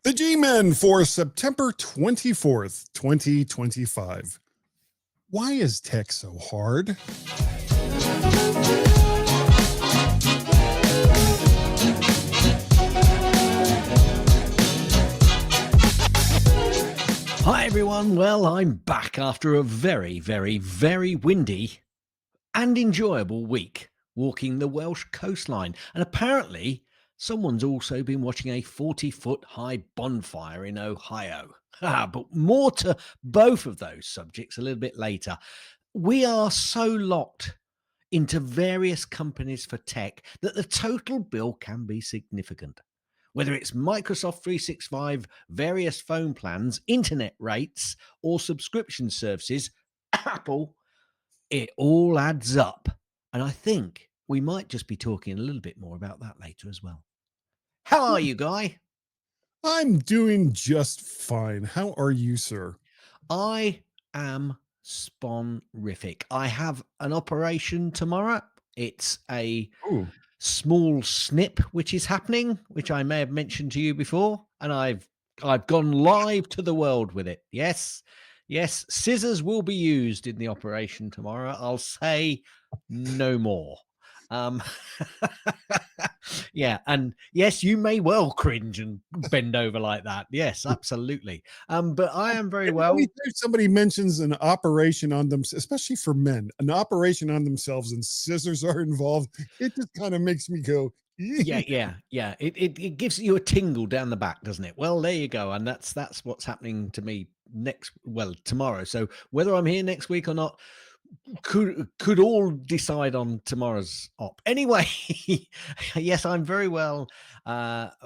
The Gmen for September 24th, 2025. Why is tech so hard? Hi everyone, well I'm back after a very, very, very windy and enjoyable week walking the Welsh coastline, and apparently someone's also been watching a 40-foot high bonfire in Ohio. But more to both of those subjects a little bit later. We are so locked into various companies for tech that the total bill can be significant. Whether it's Microsoft 365, various phone plans, internet rates, or subscription services, Apple, it all adds up. And I think we might just be talking a little bit more about that later as well. How are you, Guy? I'm doing just fine. How are you, sir? I am spon-rific. I have an operation tomorrow. It's a Ooh, small snip which is happening, which I may have mentioned to you before, and I've gone live to the world with it. Yes, scissors will be used in the operation tomorrow. I'll say no more. Yeah, and yes, you may well cringe and bend over like that. Yes, absolutely. But I am very well. anytime somebody mentions an operation on them, especially for men, an operation on themselves and scissors are involved, it just kind of makes me go, Yeah. It gives you a tingle down the back, doesn't it? Well, there you go, and that's what's happening to me tomorrow. So whether I'm here next week or not could all decide on tomorrow's op. Anyway, yes, I'm very well.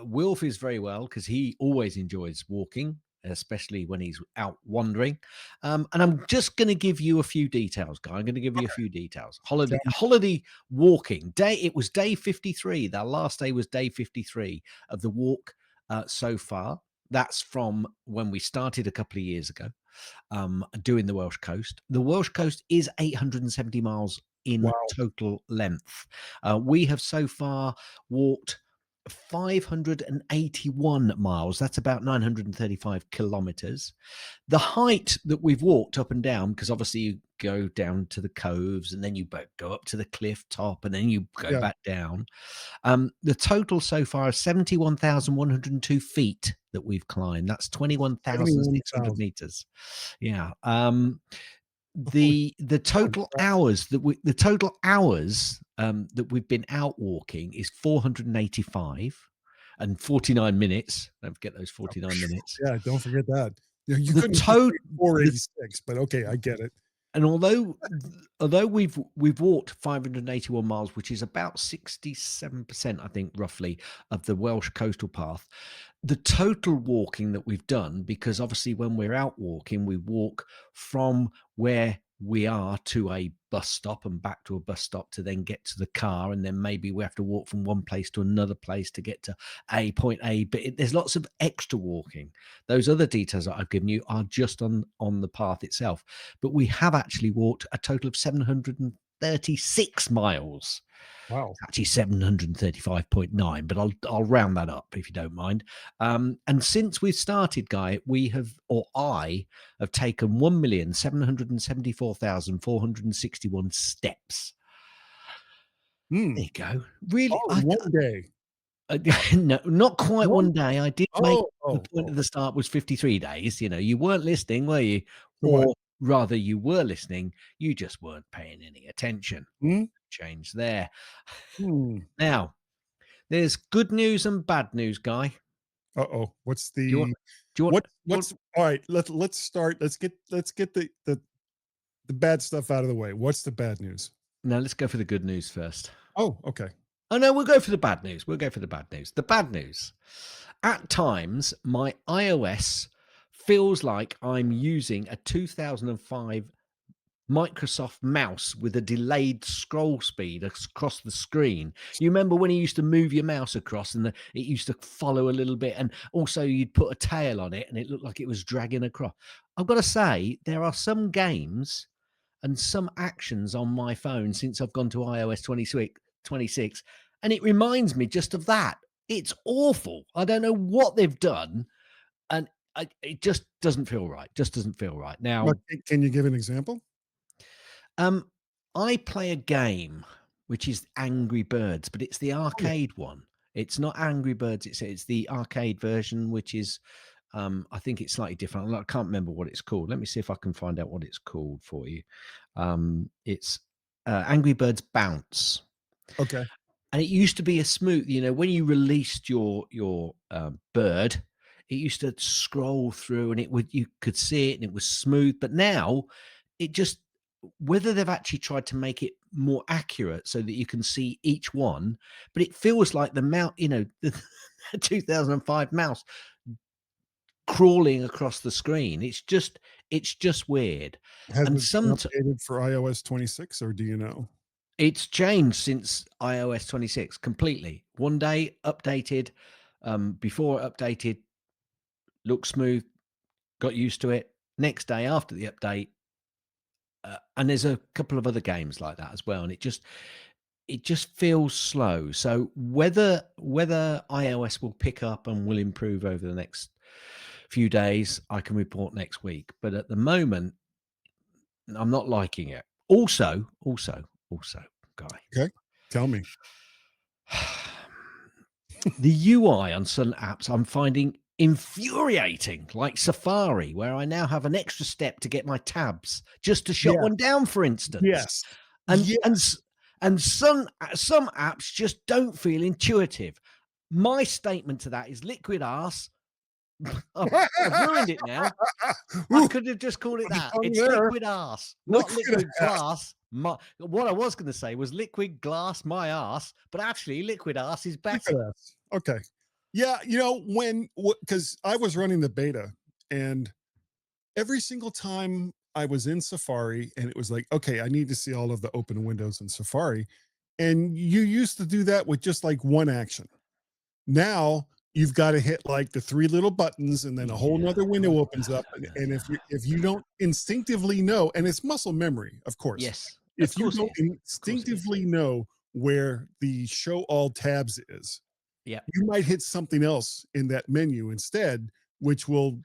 Wilf is very well because he always enjoys walking, especially when he's out wandering. And I'm just going to give you a few details, Guy. I'm going to give you a few details. Holiday walking day. It was day 53. That last day was day 53 of the walk so far. That's from when we started a couple of years ago, doing the Welsh coast. The Welsh coast is 870 miles in total length. We have so far walked 581 miles. That's about 935 kilometers. The height that we've walked up and down, because obviously you go down to the coves and then you go up to the cliff top and then you go back down. The total so far is 71,102 feet that we've climbed. That's 21,600 meters. Yeah. The total hours that we've been out walking is 485 and 49 minutes. Don't forget those 49 minutes. Yeah, don't forget that. You couldn't 486, but okay, I get it. And although we've walked 581 miles, which is about 67%, I think, roughly, of the Welsh coastal path, the total walking that we've done, because obviously when we're out walking, we walk from where we are to a bus stop and back to a bus stop to then get to the car, and then maybe we have to walk from one place to another place to get to point A. But there's lots of extra walking. Those other details that I've given you are just on the path itself. But we have actually walked a total of 736 miles. Wow. Actually 735.9, but I'll round that up if you don't mind. And since we've started, Guy, I have taken 1,774,461 steps. There you go. Really? One day. No, not quite one day. I did make the point at the start was 53 days. You weren't listening, were you? Or rather, you were listening. You just weren't paying any attention. Change there. Now, there's good news and bad news, Guy. What's the? Do you want? What's all right? Let's start. Let's get the bad stuff out of the way. What's the bad news? No, let's go for the good news first. Oh, okay. Oh no, we'll go for the bad news. The bad news. At times, my iOS feels like I'm using a 2005 Microsoft mouse with a delayed scroll speed across the screen. You remember when you used to move your mouse across and it used to follow a little bit, and also you'd put a tail on it and it looked like it was dragging across. I've got to say, there are some games and some actions on my phone since I've gone to iOS 26, and it reminds me just of that. It's awful. I don't know what they've done, and it just doesn't feel right. Just doesn't feel right. But Now, can you give an example? um, I play a game which is Angry Birds, but it's the Oh, yeah. arcade one. It's not Angry Birds. It's the arcade version, which is I think it's slightly different. I can't remember what it's called. Let me see if I can find out what it's called for you. It's Angry Birds Bounce. Okay. And it used to be a smooth, when you released your bird, it used to scroll through and you could see it and it was smooth. But now it just, whether they've actually tried to make it more accurate so that you can see each one, but it feels like the mouse, the 2005 mouse crawling across the screen. It's just weird. Has And it been some updated for iOS 26, or do you know? It's changed since iOS 26 completely. One day updated, before it updated, looked smooth, got used to it. Next day after the update, and there's a couple of other games like that as well, and it just feels slow. So whether iOS will pick up and will improve over the next few days, I can report next week. But at the moment, I'm not liking it. Also, Guy. Okay. Tell me. The UI on some apps I'm finding infuriating, like Safari, where I now have an extra step to get my tabs just to shut Yeah. one down, for instance. Yes. And Yeah. and s- and some apps just don't feel intuitive. My statement to that is liquid arse. I've ruined it now. I Ooh, could have just called it the that. tongue It's there. liquid arse, not Liquid liquid ass. glass. What I was going to say was liquid glass my ass, but actually liquid arse is Liquid better. ass. Okay. Yeah, because I was running the beta, and every single time I was in Safari and it was like, okay, I need to see all of the open windows in Safari. And you used to do that with just like one action. Now you've got to hit like the three little buttons, and then a whole Yeah. nother window opens up. And Yeah. if you don't instinctively know, and it's muscle memory, of course, Yes, of if you course it don't is. Of course it is. instinctively know where the show all tabs is, Yeah. you might hit something else in that menu instead, which will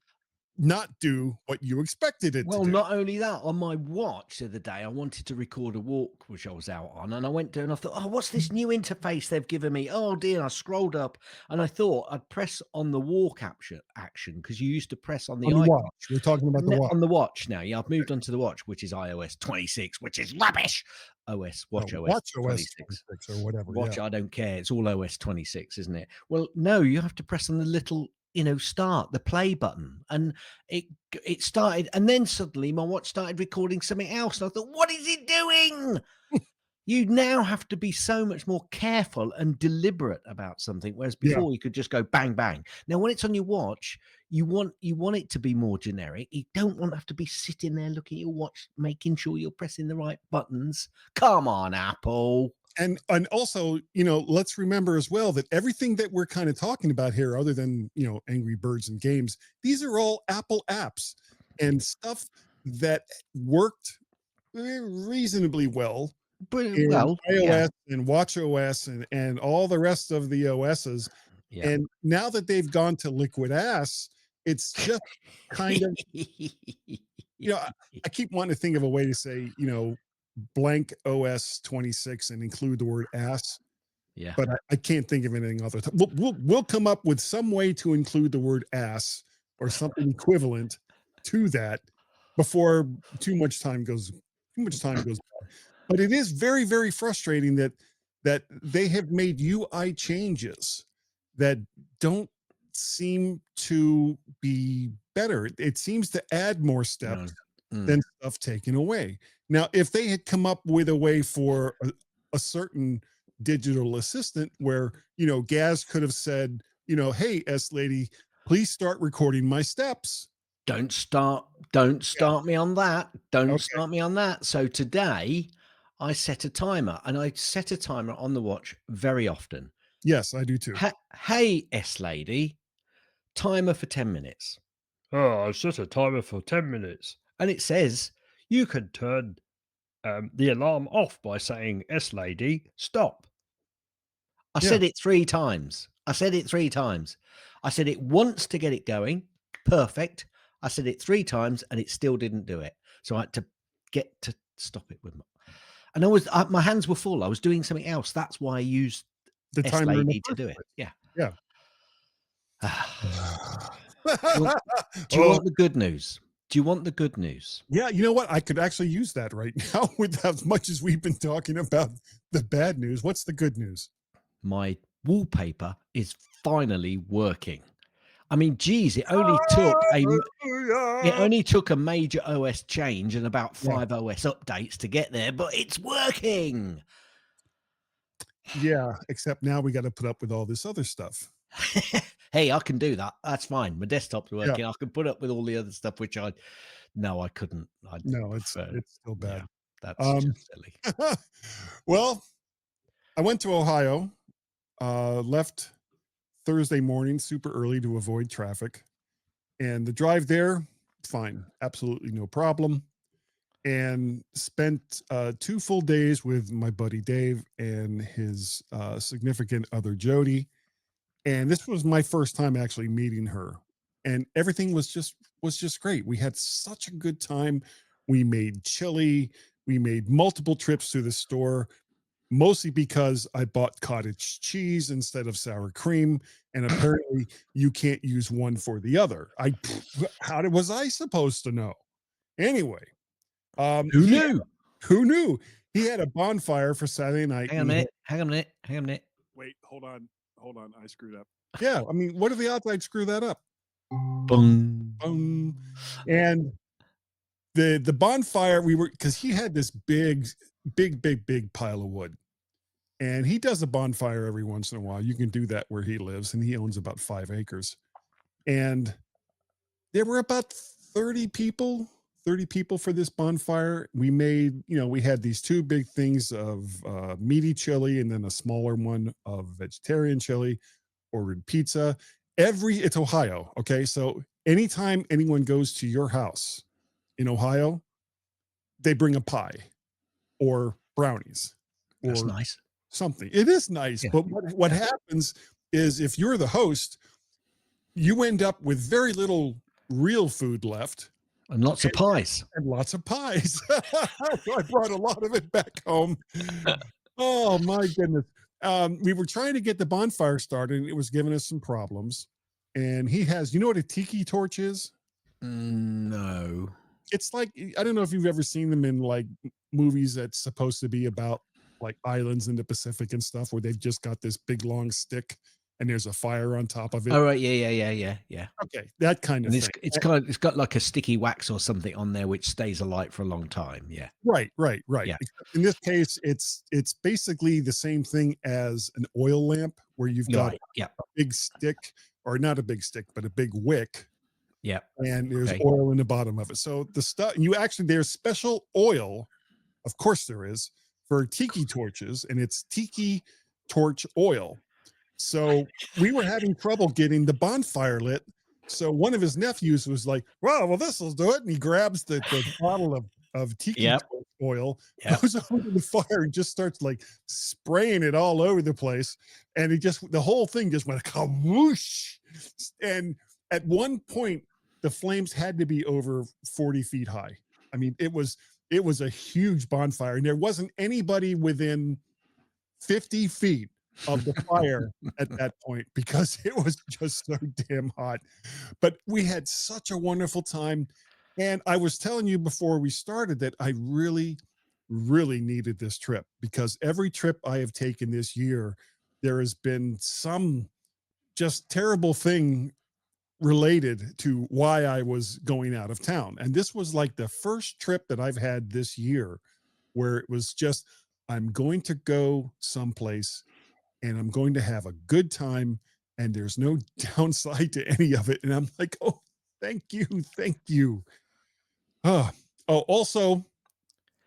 not do what you expected it to Well, do. not only that, on my watch the other day, I wanted to record a walk which I was out on, and I went to and I thought, "Oh, what's this new interface they've given me?" Oh dear! And I scrolled up, and I thought I'd press on the walk action because you used to press on the On the icon. watch, we're talking about the watch. On the watch now. Yeah, I've moved on to the watch, which is iOS 26, which is rubbish. Oh, Watch OS watch OS 26. 26 or whatever. Yeah. Watch, I don't care. It's all OS 26, isn't it? Well, no, you have to press on the little, start, the play button. And it it started, and then suddenly my watch started recording something else. And I thought, what is it doing? You now have to be so much more careful and deliberate about something, whereas Yeah. before you could just go bang bang. Now, when it's on your watch, you want it to be more generic. You don't want to have to be sitting there looking at your watch, making sure you're pressing the right buttons. Come on, Apple. And also, let's remember as well that everything that we're kind of talking about here, other than Angry Birds and games, these are all Apple apps and stuff that worked reasonably well But in well, yeah, iOS and watch OS and all the rest of the OSs. yeah. And now that they've gone to liquid ass, it's just kind of, I keep wanting to think of a way to say, blank OS 26 and include the word ass, Yeah. but I can't think of anything other. We'll come up with some way to include the word ass or something equivalent to that before too much time goes by. But it is very, very frustrating that they have made UI changes that don't seem to be better. It seems to add more No. steps Mm. than stuff taken away. Now, if they had come up with a way for a certain digital assistant where, Gaz could have said, hey, S lady, please start recording my steps. Don't start don't Yeah. start me on that. Don't Okay. start me on that. So today, I set a timer, and I set a timer on the watch very often. Yes, I do too. Hey, S lady, timer for 10 minutes. Oh, I've set a timer for 10 minutes. And it says, you could, Turn the alarm off by saying, S lady, stop. I Yeah. said it 3 times. I said it 3 times. I said it once to get it going. perfect. I said it 3 times and it still didn't do it. So I had to get to stop it with and my hands were full. I was doing something else. That's why I used The S timer in the Lady to first do it. place. Yeah. Yeah. Do you Oh, want the good news? Do you want the good news? yeah. You know what? I could actually use that right now with as much as we've been talking about the bad news. What's the good news? My wallpaper is finally working. I mean, geez, it only took a major OS change and about Yeah. 5 OS updates to get there, but it's working. Yeah. Except now we got to put up with all this other stuff. Hey, I can do that. That's fine. My desktop's Yeah. working. I can put up with all the other stuff, which I couldn't. No, it's prefer. still bad. Yeah, that's just silly. Well, I went to Ohio, left Thursday morning super early to avoid traffic. And the drive there, fine, absolutely no problem. And spent 2 full days with my buddy Dave and his significant other Jody. And this was my first time actually meeting her. And everything was just great. We had such a good time. We made chili. We made multiple trips to the store, mostly because I bought cottage cheese instead of sour cream. And apparently you can't use one for the other. Was I supposed to know? Anyway, Who knew? who knew? He had a bonfire for Saturday night. Hang on a minute. Wait, hold on. I screwed up. Yeah, I mean, what are the odds I'd screw that up? Boom. And the bonfire, because he had this big pile of wood. And he does a bonfire every once in a while. You can do that where he lives, and he owns about 5 acres. And there were about 30 people for this bonfire. We had these 2 big things of meaty chili and then a smaller one of vegetarian chili, ordered pizza. It's Ohio. Okay. So anytime anyone goes to your house in Ohio, they bring a pie or brownies That's or nice. something. It is nice. Yeah. But what happens is if you're the host, you end up with very little real food left. And lots of pies. And lots of pies. So I brought a lot of it back home. Oh my goodness. We were trying to get the bonfire started and it was giving us some problems. And he has, you know what a tiki torch is? No. It's like, I don't know if you've ever seen them in like movies that's supposed to be about like islands in the Pacific and stuff where they've just got this big long stick and there's a fire on top of it. Oh, right. Yeah. Okay. That kind of And thing. it's got like a sticky wax or something on there which stays alight for a long time. Yeah. Right. Yeah. Except in this case, it's basically the same thing as an oil lamp where you've got Right. Yeah. a big stick, or not a big stick, but a big wick. Yeah. And there's oil in the bottom of it. So there's special oil, of course there is, for tiki torches, and it's tiki torch oil. So we were having trouble getting the bonfire lit. So one of his nephews was like, well, this will do it. And he grabs the bottle of tiki torch oil, goes over to the fire and just starts like spraying it all over the place. And the whole thing just went whoosh. And at one point, the flames had to be over 40 feet high. I mean, it was a huge bonfire, and there wasn't anybody within 50 feet of the fire at that point because it was just so damn hot. But we had such a wonderful time. And I was telling you before we started that I really, really needed this trip, because every trip I have taken this year, there has been some just terrible thing related to why I was going out of town. And this was like the first trip that I've had this year where it was just, I'm going to go someplace and I'm going to have a good time and there's no downside to any of it. And I'm like, oh, thank you. Also,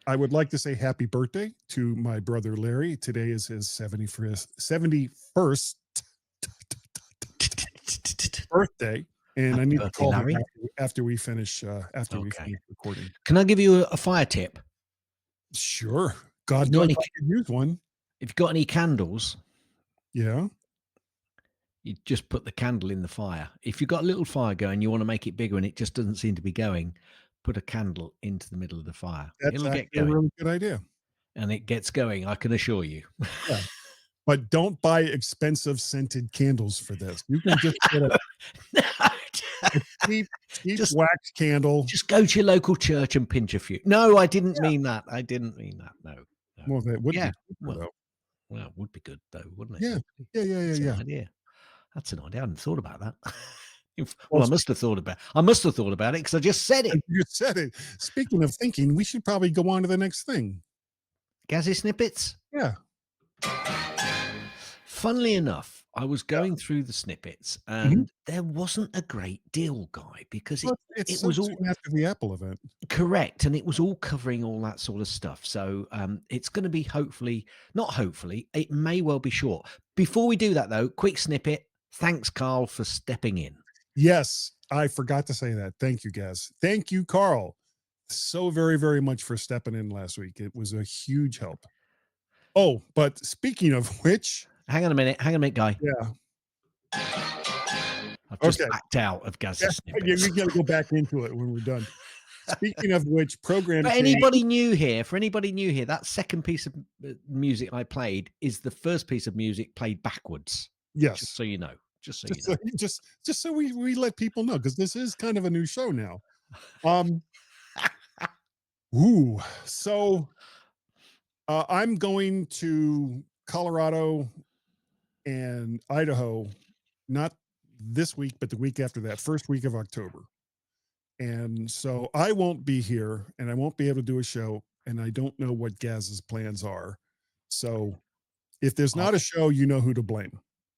I would like to say happy birthday to my brother Larry. Today is his 71st birthday, and Happy I need to birthday, call him Larry. after we finish we finish recording. Can I give you a fire tip? Sure. God You got knows any- I could use one. If you've got any candles, Yeah. You just put the candle in the fire. If you've got a little fire going, you want to make it bigger and it just doesn't seem to be going, put a candle into the middle of the fire. That's It'll get actually a going. really good idea. And it gets going, I can assure you. Yeah. But don't buy expensive scented candles for this. You can just get a cheap Just wax candle. Just go to your local church and pinch a few. No, I didn't mean that. I didn't mean that. No. Well, that would Yeah. be cheaper, though. Well, it would be good though, wouldn't it? Yeah. That's an Yeah. idea. That's an idea. I hadn't thought about that. Well, Well, I must have thought about it because I just said it. you said it. Speaking of thinking, we should probably go on to the next thing. Gazzy snippets. Yeah. Funnily enough, I was going through the snippets and there wasn't a great deal, Guy, because Well, it it's was so all soon after the Apple event. correct, and it was all covering all that sort of stuff. So it's going to be not hopefully, it may well be short. Before we do that, though, quick snippet. Thanks, Carl, for stepping in. Yes, I forgot to say that. Thank you, Gaz. Thank you, Carl, so very, very much for stepping in last week. It was a huge help. Oh, but speaking of which, Hang on a minute, Guy. yeah. I've just backed out of Gaz's snippets. Yeah, we got to go back into it when we're done. Speaking of which, program. For anybody new here, that second piece of music I played is the first piece of music played backwards. Yes. Just so you know. Just so we let people know, because this is kind of a new show now. So I'm going to Colorado and Idaho, not this week, but the week after that, first week of October. And so I won't be here and I won't be able to do a show, and I don't know what Gaz's plans are. So if there's not a show, you know who to blame.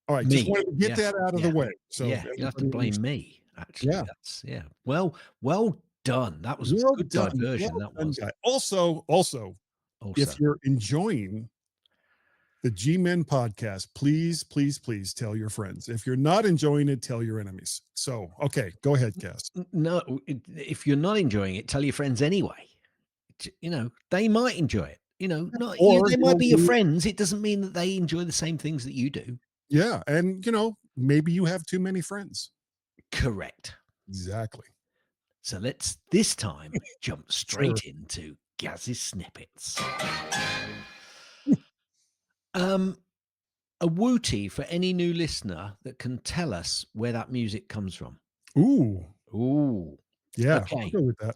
All right, just wanted to get that out of the way. So you have to blame me, actually. Yeah. That's well done. That was a good diversion. That was also, if you're enjoying the Gmen podcast, please tell your friends. If you're not enjoying it, tell your enemies. So, okay, go ahead, Gaz. No, if you're not enjoying it, tell your friends anyway. You know, they might enjoy it. You know, they might be your friends. It doesn't mean that they enjoy the same things that you do. Yeah, and maybe you have too many friends. Correct. Exactly. So let's this time jump straight into Gaz's snippets. A wooty for any new listener that can tell us where that music comes from. Ooh. Yeah, okay. I'll go with that.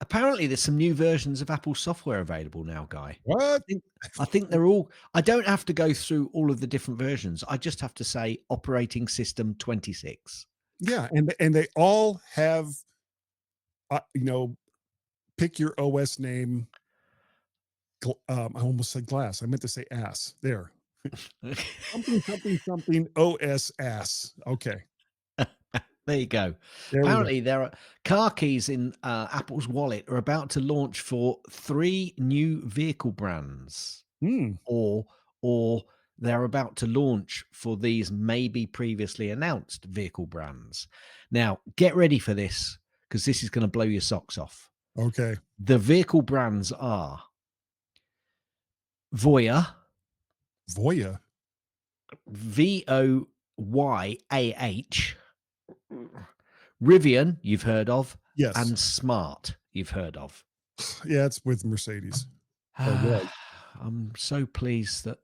Apparently there's some new versions of Apple software available now, Guy. What? I think they're all, I don't have to go through all of the different versions. I just have to say operating system 26. Yeah, and they all have, pick your OS name. I almost said glass. I meant to say ass. There. something OS ass. Okay. There you go. Apparently, there are car keys in Apple's wallet are about to launch for 3 new vehicle brands, or they're about to launch for these maybe previously announced vehicle brands. Now, get ready for this, because this is going to blow your socks off. Okay. The vehicle brands are Voyah, VOYAH. Rivian, you've heard of. Yes. And Smart, you've heard of. Yeah, it's with Mercedes. I'm so pleased that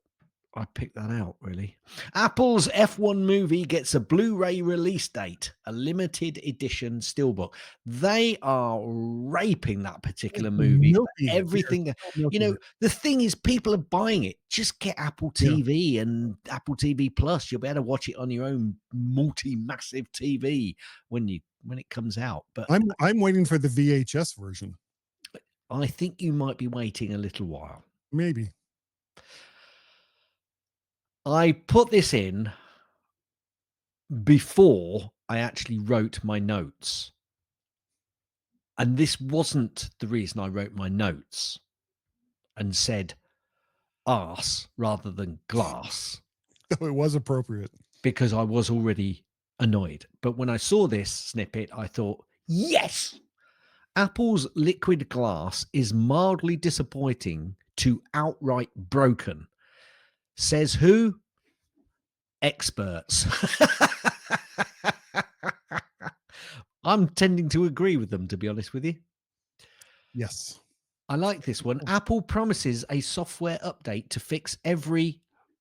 I picked that out, really. Apple's F1 movie gets a Blu-ray release date, a limited edition steelbook. They are raping that particular movie. Everything, the thing is, people are buying it. Just get Apple TV and Apple TV Plus. You'll be able to watch it on your own multi-massive TV when it comes out. But I'm waiting for the VHS version. I think you might be waiting a little while. Maybe. I put this in before I actually wrote my notes. And this wasn't the reason I wrote my notes and said arse rather than glass. Oh, it was appropriate. Because I was already annoyed. But when I saw this snippet, I thought, yes! Apple's liquid glass is mildly disappointing to outright broken. Says who? experts. I'm tending to agree with them, to be honest with you. Yes. I like this one. Apple promises a software update to fix every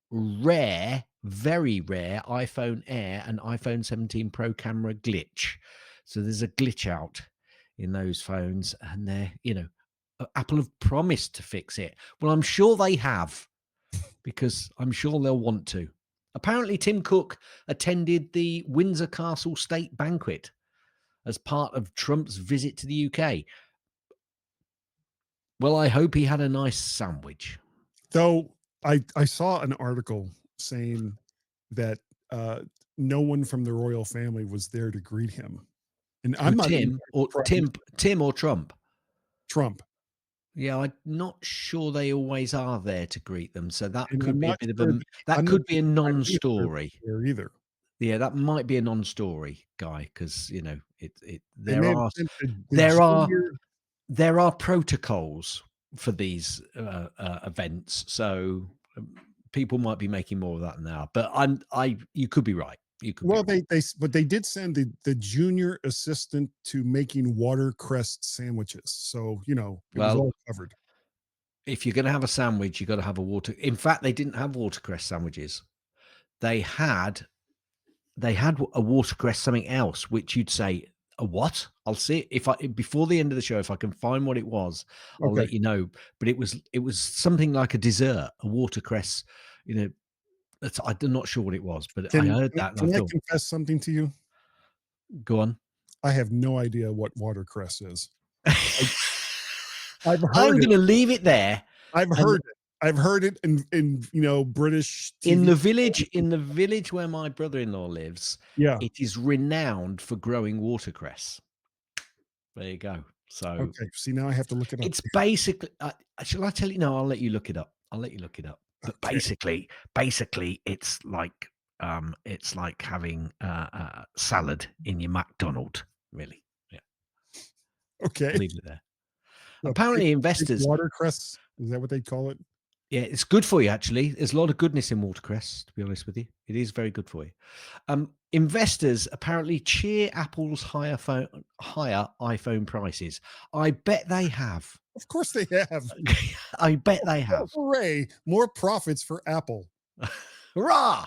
rare, very rare iPhone Air and iPhone 17 Pro camera glitch. So there's a glitch out in those phones, and Apple have promised to fix it. Well, I'm sure they have, because I'm sure they'll want to. Apparently, Tim Cook attended the Windsor Castle State Banquet as part of Trump's visit to the UK. Well, I hope he had a nice sandwich. Though I saw an article saying that no one from the royal family was there to greet him, and I'm not even Tim or Trump. Trump. Yeah, I'm not sure they always are there to greet them. So that And could I'm be a not bit of sure. that could be a non-story. There either. Yeah, that might be a non-story, guy, because They may have sent the junior. there are protocols for these events, so people might be making more of that than they are. But you could be right. You could. Well, be right. but they did send the junior assistant to making watercress sandwiches, so it was all covered. If you're going to have a sandwich, you got to have a water. In fact, they didn't have watercress sandwiches. They had a watercress something else, which you'd say, a what? I'll see if before the end of the show, if I can find what it was, I'll let you know. But it was something like a dessert, a watercress. I'm not sure what it was, but I heard that. Can I confess something to you? Go on. I have no idea what watercress is. I've heard I'm going to leave it there. I've heard it in British TV. In the village where my brother-in-law lives. Yeah, it is renowned for growing watercress. There you go. So okay. See, now I have to look it up. It's basically. Shall I tell you? No, I'll let you look it up. But Okay. basically, it's like having salad in your McDonald's. Really. Yeah. Okay. I'll leave it there. Apparently, investors. Watercress, is that what they call it? Yeah, it's good for you, actually. There's a lot of goodness in watercress, to be honest with you. It is very good for you. Investors apparently cheer Apple's higher iPhone prices. I bet they have. Of course they have. I bet they have. Hooray! More profits for Apple. Hurrah!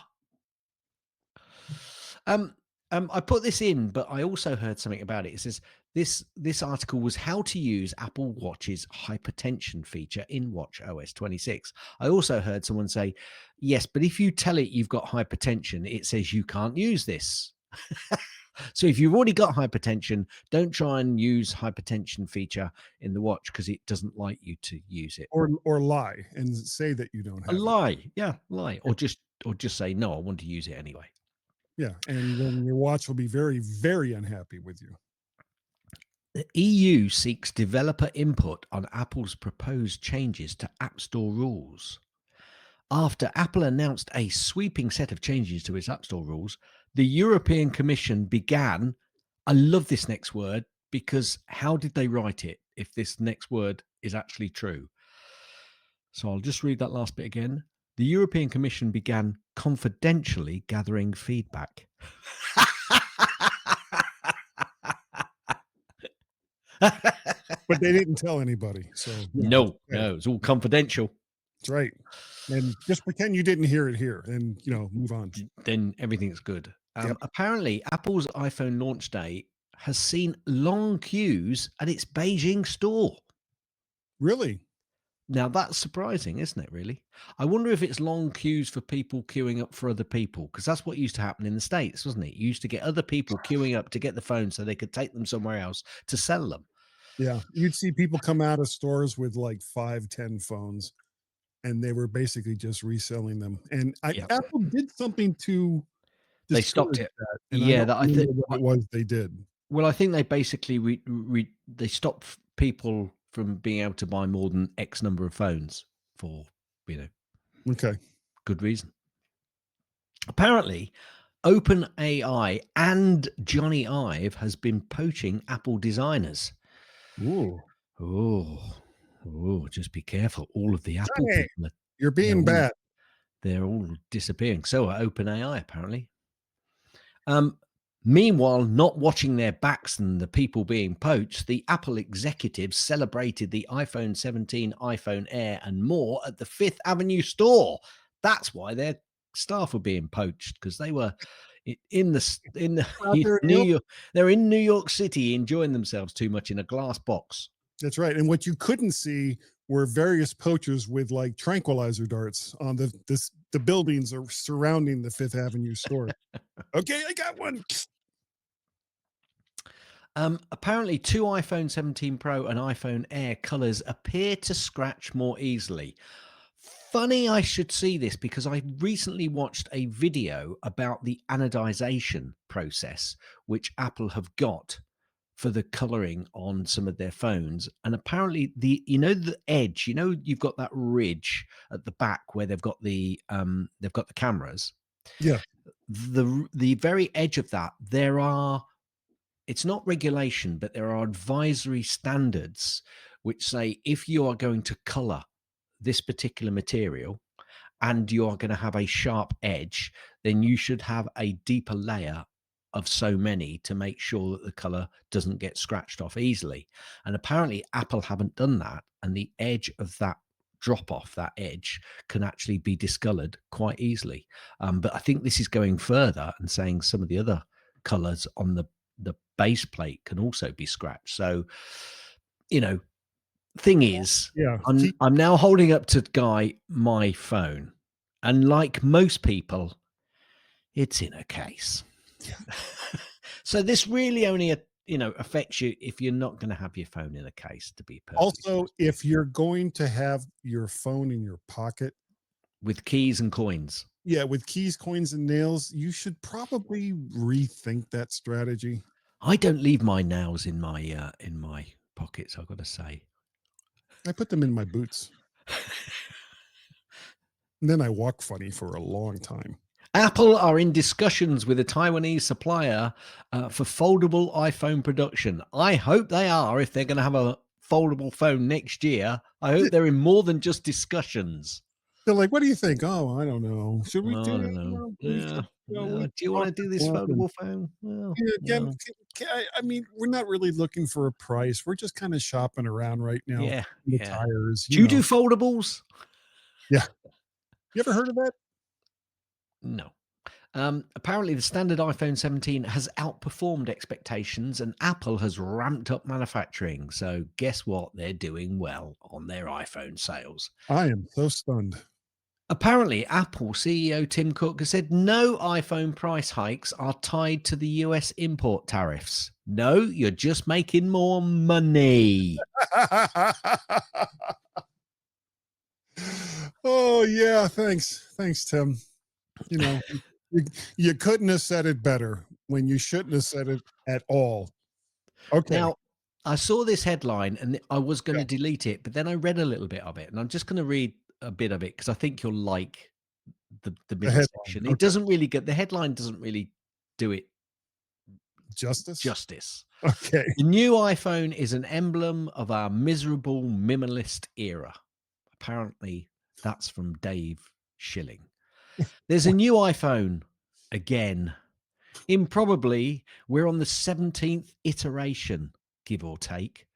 I put this in, but I also heard something about it. It says this article was how to use Apple Watch's hypertension feature in Watch OS 26. I also heard someone say, yes, but if you tell it you've got hypertension, it says you can't use this. So if you've already got hypertension, don't try and use hypertension feature in the watch, because it doesn't like you to use it. Or lie and say that you don't have lie. Yeah, lie. Or just say, no, I want to use it anyway. Yeah, and then your watch will be very, very unhappy with you. The EU seeks developer input on Apple's proposed changes to App Store rules. After Apple announced a sweeping set of changes to its App Store rules, the European Commission began. I love this next word, because how did they write it if this next word is actually true? So I'll just read that last bit again. The European Commission began confidentially gathering feedback. But they didn't tell anybody. So no, it's all confidential. That's right. And just pretend you didn't hear it here, and move on. Then everything's good. Yep. Apparently, Apple's iPhone launch day has seen long queues at its Beijing store. Really? Now, that's surprising, isn't it, really? I wonder if it's long queues for people queuing up for other people, because that's what used to happen in the States, wasn't it? You used to get other people queuing up to get the phone so they could take them somewhere else to sell them. Yeah. You'd see people come out of stores with like 5-10 phones, and they were basically just reselling them. And Apple did something to they stopped it. That, and I think what it was they did. Well, I think they basically they stopped people from being able to buy more than X number of phones for okay, good reason. Apparently, OpenAI and Johnny Ive has been poaching Apple designers. Oh, just be careful. All of the Apple people you're being bad. They're all disappearing. So are OpenAI, apparently. Meanwhile, not watching their backs and the people being poached, the Apple executives celebrated the iPhone 17, iPhone Air, and more at the Fifth Avenue store. That's why their staff were being poached, because they were in the Out there in the New open. York. They're in New York City enjoying themselves too much in a glass box. That's right. And what you couldn't see were various poachers with like tranquilizer darts on the buildings are surrounding the Fifth Avenue store. Okay, I got one. Apparently, two iPhone 17 Pro and iPhone Air colors appear to scratch more easily. Funny I should see this, because I recently watched a video about the anodization process, which Apple have got for the coloring on some of their phones. And apparently the edge, you've got that ridge at the back where they've got the cameras. Yeah. The very edge of that, it's not regulation, but there are advisory standards which say if you are going to color this particular material and you are going to have a sharp edge, then you should have a deeper layer of so many to make sure that the color doesn't get scratched off easily. And apparently Apple haven't done that, and the edge of that drop off, that edge, can actually be discolored quite easily. But I think this is going further and saying some of the other colors on the base plate can also be scratched. So, thing is, Yeah. I'm now holding up to Guy my phone, and like most people, it's in a case. Yeah. So this really only affects you if you're not going to have your phone in a case, to be perfectly Also, honest. if you're going to have your phone in your pocket, With keys and coins. yeah, with keys, coins, and nails, you should probably rethink that strategy. I don't leave my nails in my pockets, I've got to say. I put them in my boots. And then I walk funny for a long time. Apple are in discussions with a Taiwanese supplier for foldable iPhone production. I hope they are, if they're going to have a foldable phone next year. I hope they're in more than just discussions. They're like, what do you think? Oh, I don't know. Should we Well, do I it? don't know. Yeah. We Do you want to talked do it this up and foldable phone? Well, yeah, again, no. I mean, we're not really looking for a price. We're just kind of shopping around right now. Yeah. The Yeah. tires, Do you do foldables? Yeah. You ever heard of that? No. Apparently, the standard iPhone 17 has outperformed expectations, and Apple has ramped up manufacturing. So, guess what? They're doing well on their iPhone sales. I am so stunned. Apparently, Apple CEO Tim Cook has said no iPhone price hikes are tied to the US import tariffs. No, you're just making more money. Oh yeah, thanks, Tim. You, you couldn't have said it better when you shouldn't have said it at all. Okay. Now, I saw this headline and I was going Yeah. to delete it, but then I read a little bit of it, and I'm just going to read a bit of it because I think you'll like the middle headline, section. okay. It doesn't really get, the headline doesn't really do it Justice. justice. Okay. The new iPhone is an emblem of our miserable minimalist era. Apparently, that's from Dave Schilling. There's a new iPhone again. Improbably, we're on the 17th iteration, give or take,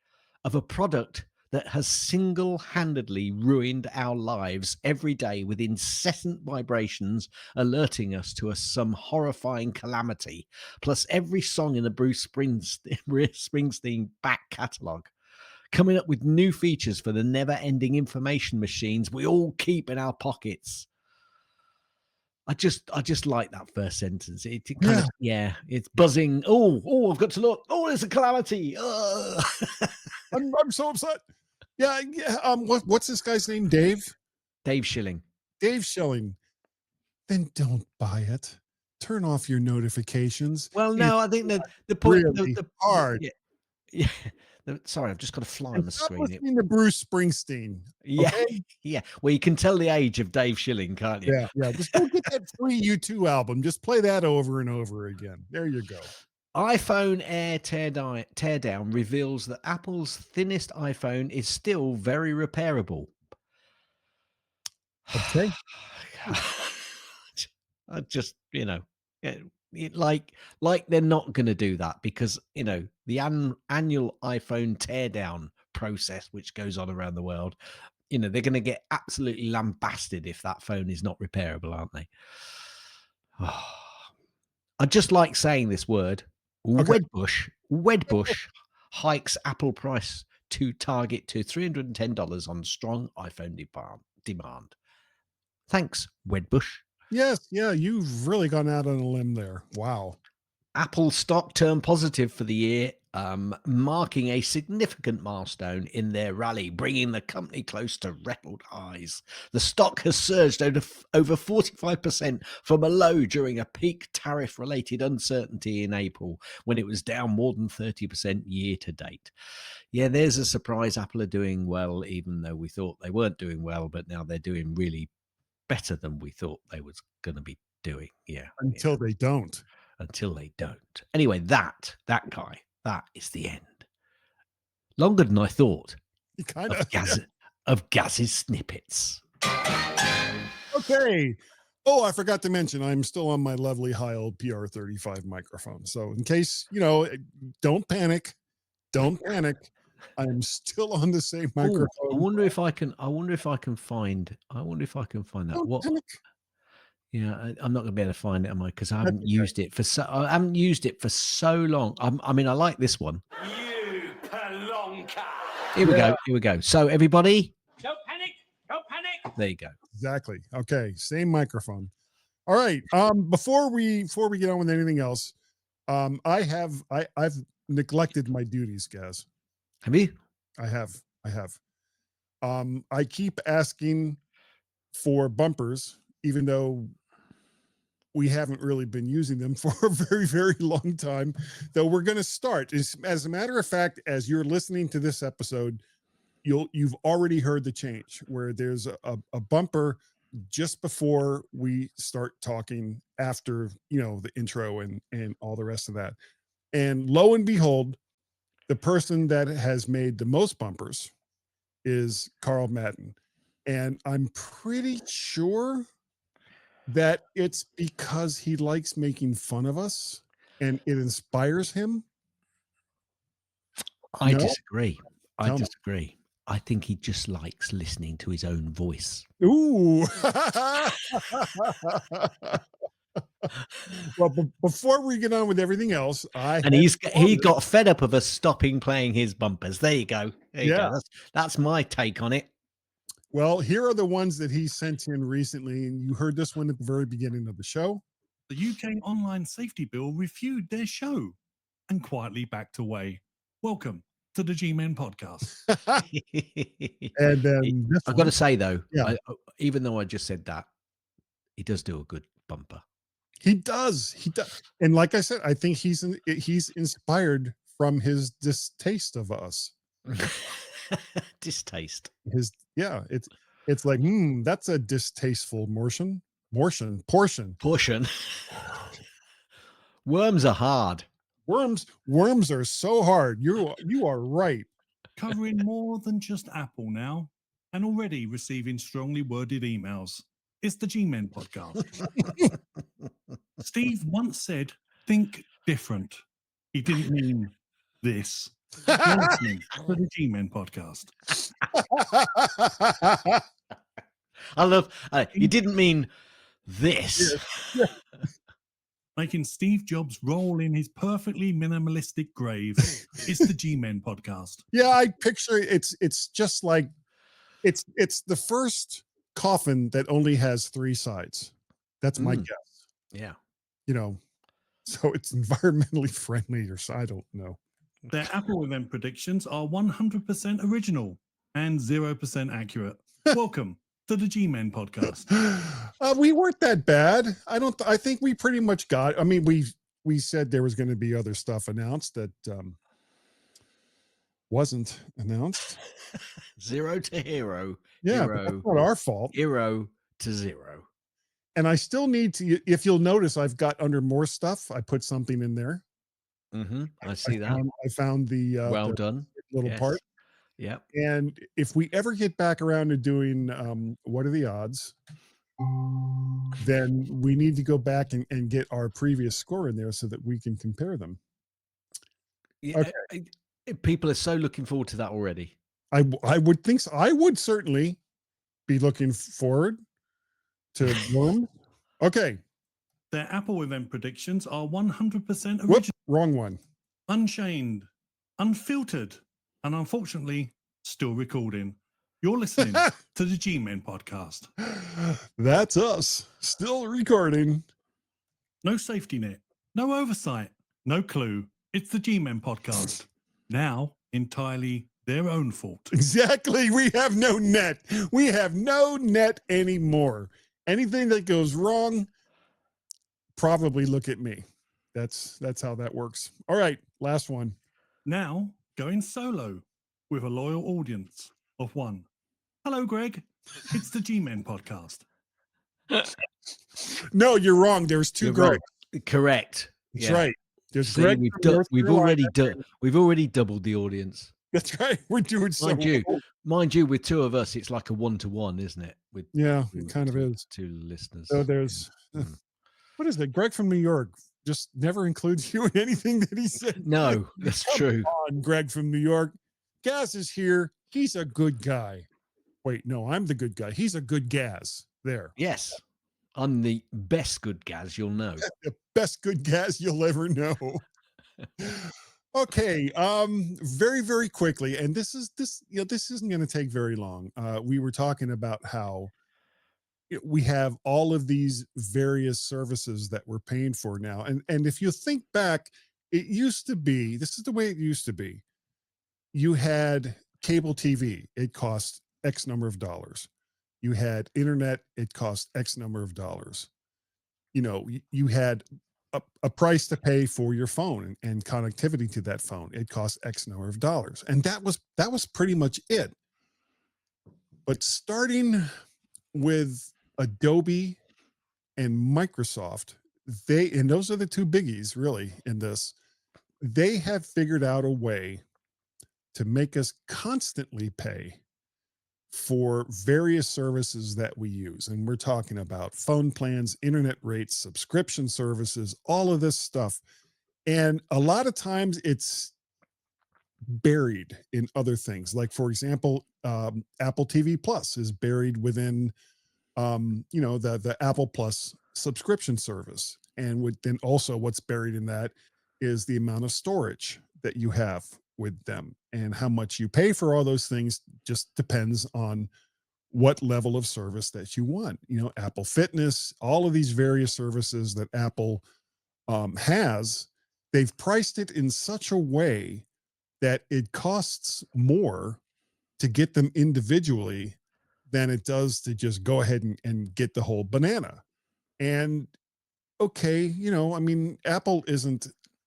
of a product that has single-handedly ruined our lives every day with incessant vibrations alerting us to some horrifying calamity, plus every song in the Bruce Springsteen back catalogue, coming up with new features for the never-ending information machines we all keep in our pockets. I just like that first sentence. It kind of, it's buzzing. Oh, I've got to look. Oh, there's a calamity. I'm so upset. Yeah. What's this guy's name? Dave Schilling. Dave Schilling. Then don't buy it. Turn off your notifications. Well, It's no, I think that the point, really hard. yeah. Sorry, I've just got a fly on the Stop screen. listening to Bruce Springsteen. Yeah, Okay? yeah. Well, you can tell the age of Dave Schilling, can't you? Yeah. Just go get that free U2 album. Just play that over and over again. There you go. iPhone Air teardown reveals that Apple's thinnest iPhone is still very repairable. Okay. I just, like they're not going to do that because the annual iPhone teardown process, which goes on around the world, they're going to get absolutely lambasted if that phone is not repairable, aren't they? I just like saying this word. Okay. Wedbush hikes Apple price to target to $310 on strong iPhone demand. Thanks, Wedbush. Yes. Yeah. You've really gone out on a limb there. Wow. Apple stock turned positive for the year, marking a significant milestone in their rally, bringing the company close to record highs. The stock has surged over 45% from a low during a peak tariff-related uncertainty in April, when it was down more than 30% year to date. Yeah, there's a surprise. Apple are doing well, even though we thought they weren't doing well, but now they're doing really better than we thought they was going to be doing. Yeah. Until they don't. Until they don't. Anyway, that guy, that is the end. Longer than I thought You kind of of. Gaz's snippets. Okay. Oh, I forgot to mention, I'm still on my lovely high old PR35 microphone. So in case, don't panic. Don't panic. I'm still on the same microphone. I wonder if I can find that. Don't What? panic. Yeah, I'm not going to be able to find it, am I? Because I haven't okay. used it for so long. I mean, I like this one. You pelonka. Here we go. So everybody, Don't panic. Don't panic. there you go. Exactly. Okay. Same microphone. All right. Before we get on with anything else, I've neglected my duties, Gaz. Have you? I have. I keep asking for bumpers, even though we haven't really been using them for a very, very long time. Though we're going to start. As a matter of fact, as you're listening to this episode, you've already heard the change where there's a bumper just before we start talking, after the intro and all the rest of that. And lo and behold, the person that has made the most bumpers is Carl Madden. And I'm pretty sure that it's because he likes making fun of us and it inspires him. I No? disagree. Tell me. I think he just likes listening to his own voice. Ooh. Well, before we get on with everything else, he got fed up of us stopping playing his bumpers. There you go. There you go. That's my take on it. Well, here are the ones that he sent in recently, and you heard this one at the very beginning of the show. The UK Online Safety Bill reviewed their show and quietly backed away. Welcome to the Gmen podcast. And then I've got to say though, yeah. Even though I just said that, he does do a good bumper. He does. And like I said, I think he's inspired from his distaste of us. Distaste. It's like, that's a distasteful portion. Worms are hard. Worms are so hard. You are right. Covering more than just Apple now, and already receiving strongly worded emails. It's the Gmen podcast. Steve once said, "Think different." He didn't mean this. Listening to the Gmen podcast. I love. You didn't mean this. Making Steve Jobs roll in his perfectly minimalistic grave. It's the Gmen podcast. Yeah, I picture it's just like it's the first coffin that only has 3 sides. That's my guess. Yeah. So it's environmentally friendly, or I don't know. Their Apple event predictions are 100% original and 0% accurate. Welcome to the Gmen podcast. We weren't that bad. I think we pretty much got. I mean, we said there was going to be other stuff announced that wasn't announced. 0 to hero. Yeah, hero, but that's not our fault. 0 to 0. And I still need to. If you'll notice, I've got under more stuff. I put something in there. I see that. I found the well the done little part. Yeah. And if we ever get back around to doing what are the odds, then we need to go back and get our previous score in there so that we can compare them. Yeah, Okay. people are so looking forward to that already. I would think so. I would certainly be looking forward to Worm. Okay. Their Apple event predictions are 100% Whoop, original, wrong one. unchained, unfiltered, and unfortunately, still recording. You're listening to the Gmen podcast. That's us. Still recording. No safety net, no oversight, no clue. It's the Gmen podcast. Now entirely their own fault. Exactly. We have no net. We have no net anymore. Anything that goes wrong, probably look at me. That's how that works. All right, last one. Now going solo with a loyal audience of one. Hello, Greg. It's the Gmen podcast. No, you're wrong. There's 2 You're Greg. wrong. Correct. That's Yeah. right. There's See, Greg. we've already doubled the audience. That's right. We're doing so Mind you, with 2 of us, it's like a 1-to-1, isn't it? With yeah, two- it kind of is. 2 listeners. So there's what is it? Greg from New York just never includes you in anything that he said. No, that's true. On, Greg from New York. Gaz is here. He's a good guy. Wait, no, I'm the good guy. He's a good Gaz. There. Yes. I'm the best good Gaz you'll know. The best good Gaz you'll ever know. Okay, very, very quickly, and this isn't going to take very long. We were talking about how we have all of these various services that we're paying for now, and if you think back, it used to be, this is the way it used to be. You had cable TV, it cost X number of dollars. You had internet, it cost X number of dollars. You know, you had a price to pay for your phone and connectivity to that phone. It costs X number of dollars. And that was pretty much it. But starting with Adobe and Microsoft, and those are the 2 biggies really in this, they have figured out a way to make us constantly pay for various services that we use. And we're talking about phone plans, internet rates, subscription services, all of this stuff. And a lot of times it's buried in other things. Like, for example, Apple TV Plus is buried within, the Apple Plus subscription service. And then also what's buried in that is the amount of storage that you have with them, and how much you pay for all those things just depends on what level of service that you want. Apple Fitness, all of these various services that Apple has, they've priced it in such a way that it costs more to get them individually than it does to just go ahead and get the whole banana. And okay, Apple isn't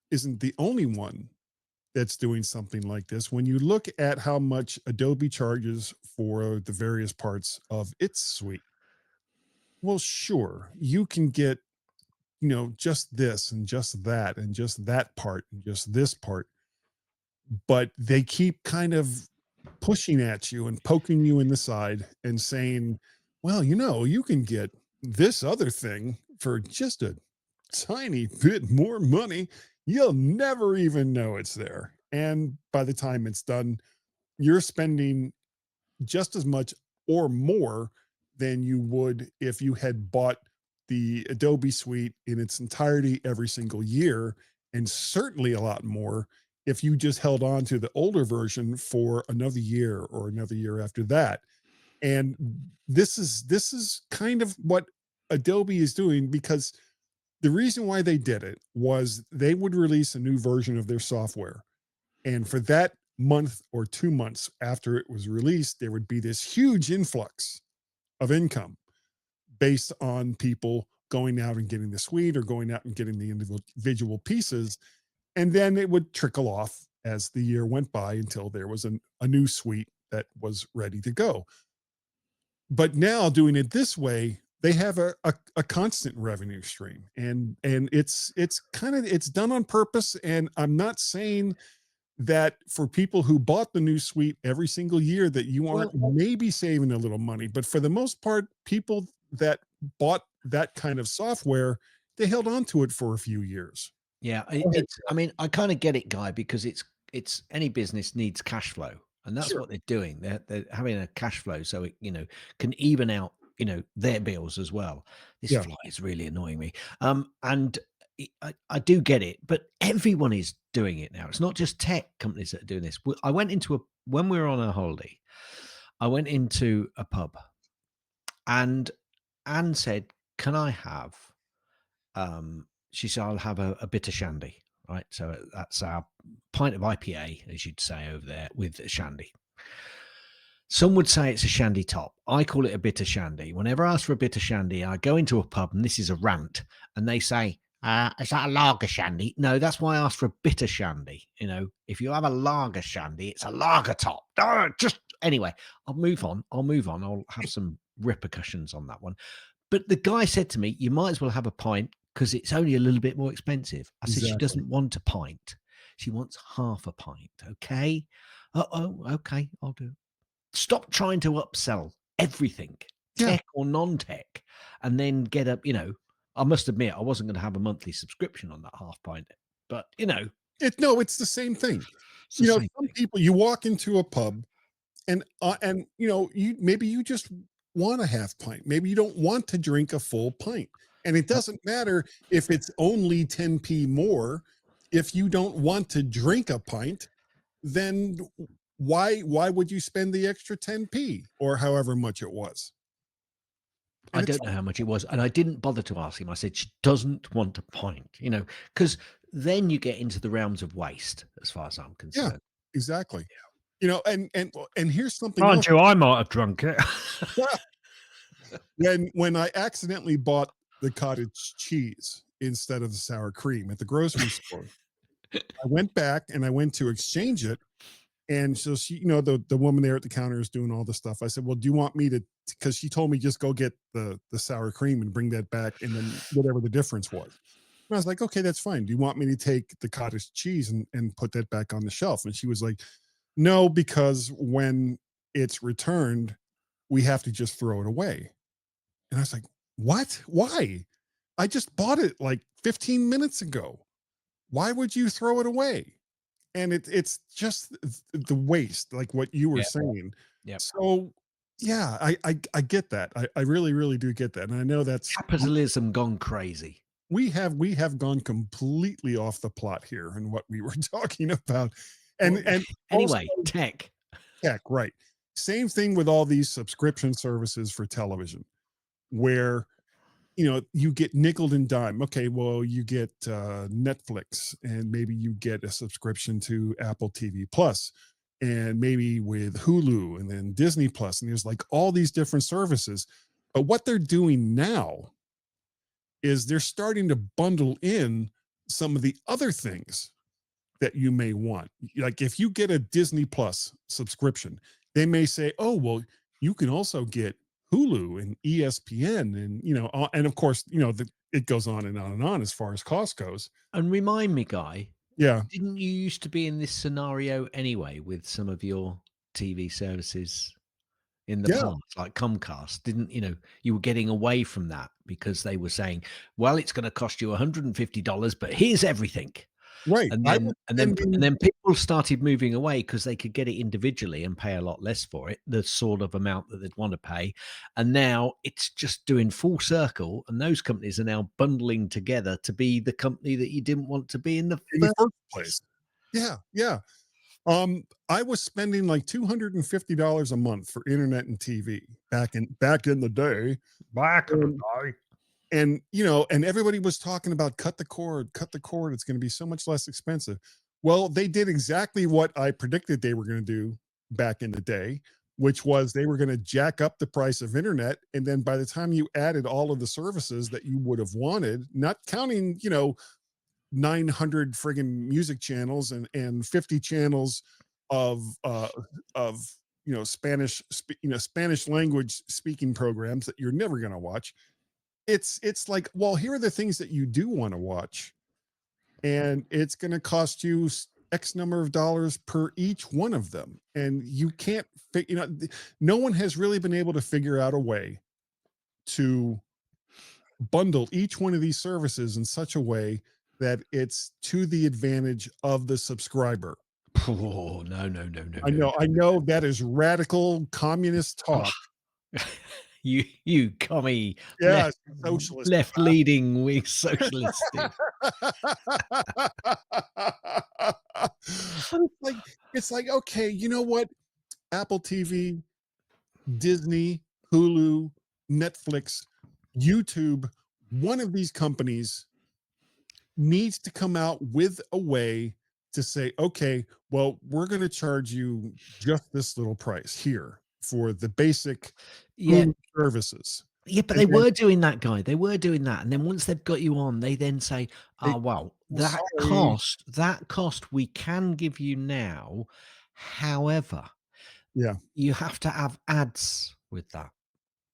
the only one that's doing something like this. When you look at how much Adobe charges for the various parts of its suite, well, sure, you can get, just this and just that and just that part and just this part, but they keep kind of pushing at you and poking you in the side and saying, well, you can get this other thing for just a tiny bit more money. You'll never even know it's there. And by the time it's done, you're spending just as much or more than you would if you had bought the Adobe suite in its entirety every single year, and certainly a lot more if you just held on to the older version for another year or another year after that. And this is kind of what Adobe is doing, because the reason why they did it was they would release a new version of their software. And for that month or 2 months after it was released, there would be this huge influx of income based on people going out and getting the suite or going out and getting the individual pieces. And then it would trickle off as the year went by until there was a new suite that was ready to go. But now doing it this way, they have a constant revenue stream, and it's done on purpose. And I'm not saying that for people who bought the new suite every single year that you aren't maybe saving a little money, but for the most part, people that bought that kind of software, they held on to it for a few years. Yeah, Go ahead. it's. I mean, I kind of get it, Guy, because it's any business needs cash flow, and that's Sure. what they're doing. They're having a cash flow, so it can even out their bills as well. This Yeah. fly is really annoying me. And I do get it, but everyone is doing it now. It's not just tech companies that are doing this. I went into when we were on a holiday, I went into a pub, and Anne said, "Can I have?" She said, "I'll have a bitter shandy." Right, so that's our pint of IPA, as you'd say over there, with a shandy. Some would say it's a shandy top. I call it a bitter shandy. Whenever I ask for a bitter shandy, I go into a pub, and this is a rant, and they say, "Is that a lager shandy?" No, that's why I asked for a bitter shandy. If you have a lager shandy, it's a lager top. Just anyway, I'll move on. I'll have some repercussions on that one. But the guy said to me, "You might as well have a pint because it's only a little bit more expensive." I said, "She Exactly. doesn't want a pint. She wants half a pint." Okay. Okay. I'll do. Stop trying to upsell everything, Yeah. tech or non-tech, and then get up. I must admit, I wasn't going to have a monthly subscription on that half pint, but It's the same thing. it's the same Some thing. people, you walk into a pub and you just want a half pint. Maybe you don't want to drink a full pint. And it doesn't matter if it's only 10p more. If you don't want to drink a pint, then why would you spend the extra 10p or however much it was? I And it's don't know how much it was, and I didn't bother to ask him. I said, "She doesn't want a pint," because then you get into the realms of waste, as far as I'm yeah, concerned. exactly. And here's something Mind else. you, I might have drunk it. When I accidentally bought the cottage cheese instead of the sour cream at the grocery store, I went back and I went to exchange it. And so she, the woman there at the counter is doing all the stuff. I said, "Well, do you want me to?" Because she told me just go get the sour cream and bring that back, and then whatever the difference was. And I was like, "Okay, that's fine. Do you want me to take the cottage cheese and put that back on the shelf?" And she was like, "No, because when it's returned, we have to just throw it away." And I was like, "What? Why? I just bought it like 15 minutes ago. Why would you throw it away?" And it's just the waste, like what you were Yeah. saying. Yeah. So yeah, I get that. I really, really do get that. And I know that's Capitalism gone crazy. we have gone completely off the plot here in what we were talking about. And Well, anyway, also tech. tech, right. Same thing with all these subscription services for television, where you get nickel and dime. Okay, well, you get Netflix, and maybe you get a subscription to Apple TV Plus, and maybe with Hulu, and then Disney Plus, and there's like all these different services. But what they're doing now is they're starting to bundle in some of the other things that you may want. Like if you get a Disney Plus subscription, they may say, "Oh, well, you can also get Hulu and ESPN," and and of course, it goes on and on and on as far as cost goes. And remind me, Guy, Yeah, didn't you used to be in this scenario anyway with some of your TV services in the yeah, past, like Comcast? Didn't you were getting away from that because they were saying, "Well, it's going to cost you $150, but here's everything." right. And I then was and then and spending then people started moving away because they could get it individually and pay a lot less for it, the sort of amount that they'd want to pay. And now it's just doing full circle, and those companies are now bundling together to be the company that you didn't want to be in the in the first first place. Yeah, yeah. I was spending like $250 a month for internet and TV back in the day. Back in the And day. and everybody was talking about cut the cord, it's going to be so much less expensive. Well, they did exactly what I predicted they were going to do back in the day, which was they were going to jack up the price of internet, and then by the time you added all of the services that you would have wanted, not counting 900 friggin' music channels and 50 channels of Spanish language speaking programs that you're never going to watch. It's like, well, here are the things that you do want to watch, and it's going to cost you X number of dollars per each one of them. And you can't no one has really been able to figure out a way to bundle each one of these services in such a way that it's to the advantage of the subscriber. Oh, no. I know that is radical communist talk. You commie Yes, socialist. left leading wing socialist. Steve. But it's like, okay, you know what? Apple TV, Disney, Hulu, Netflix, YouTube, one of these companies needs to come out with a way to say, okay, well, we're going to charge you just this little price here for the basic Yeah. Hulu services. Yeah, but And they then- were doing that, Guy. They were doing that. And then once they've got you on, they then say, oh, well, that cost we can give you now. However, Yeah. you have to have ads with that.